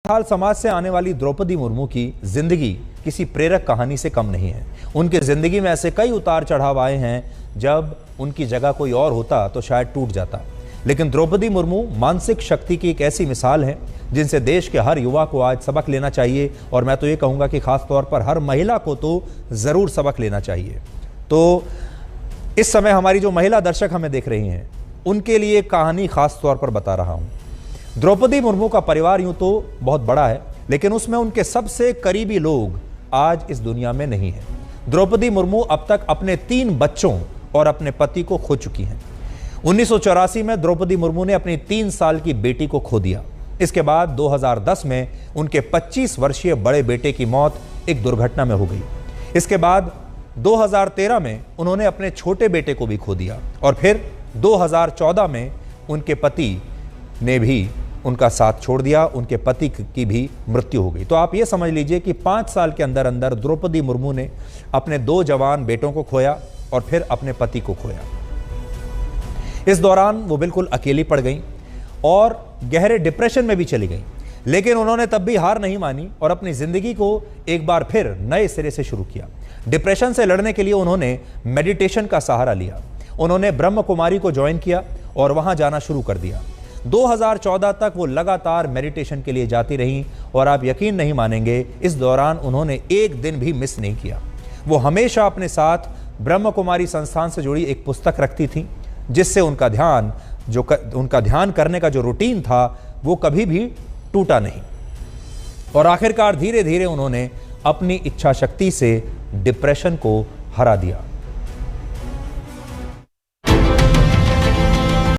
संथाल समाज से आने वाली द्रौपदी मुर्मू की जिंदगी किसी प्रेरक कहानी से कम नहीं है। उनके जिंदगी में ऐसे कई उतार चढ़ाव आए हैं, जब उनकी जगह कोई और होता तो शायद टूट जाता। लेकिन द्रौपदी मुर्मू मानसिक शक्ति की एक ऐसी मिसाल है जिनसे देश के हर युवा को आज सबक लेना चाहिए, और मैं तो ये कहूँगा कि खास तौर पर हर महिला को तो ज़रूर सबक लेना चाहिए। तो इस समय हमारी जो महिला दर्शक हमें देख रही हैं, उनके लिए कहानी खास तौर पर बता रहा हूँ। द्रौपदी मुर्मू का परिवार यूं तो बहुत बड़ा है, लेकिन उसमें उनके सबसे करीबी लोग आज इस दुनिया में नहीं हैं। द्रौपदी मुर्मू अब तक अपने 3 बच्चों और अपने पति को खो चुकी हैं। 1984 में द्रौपदी मुर्मू ने अपनी 3 साल की बेटी को खो दिया। इसके बाद 2010 में उनके 25 वर्षीय बड़े बेटे की मौत एक दुर्घटना में हो गई। इसके बाद 2013 में उन्होंने अपने छोटे बेटे को भी खो दिया, और फिर 2014 में उनके पति ने भी उनका साथ छोड़ दिया, उनके पति की भी मृत्यु हो गई। तो आप ये समझ लीजिए कि 5 साल के अंदर अंदर द्रौपदी मुर्मू ने अपने 2 जवान बेटों को खोया और फिर अपने पति को खोया। इस दौरान वो बिल्कुल अकेली पड़ गई और गहरे डिप्रेशन में भी चली गई, लेकिन उन्होंने तब भी हार नहीं मानी और अपनी जिंदगी को एक बार फिर नए सिरे से शुरू किया। डिप्रेशन से लड़ने के लिए उन्होंने मेडिटेशन का सहारा लिया। उन्होंने ब्रह्म कुमारी को ज्वाइन किया और वहां जाना शुरू कर दिया। 2014 तक वो लगातार मेडिटेशन के लिए जाती रहीं, और आप यकीन नहीं मानेंगे, इस दौरान उन्होंने एक दिन भी मिस नहीं किया। वो हमेशा अपने साथ ब्रह्म कुमारी संस्थान से जुड़ी एक पुस्तक रखती थी, जिससे उनका ध्यान करने का जो रूटीन था वो कभी भी टूटा नहीं। और आखिरकार धीरे धीरे उन्होंने अपनी इच्छा शक्ति से डिप्रेशन को हरा दिया।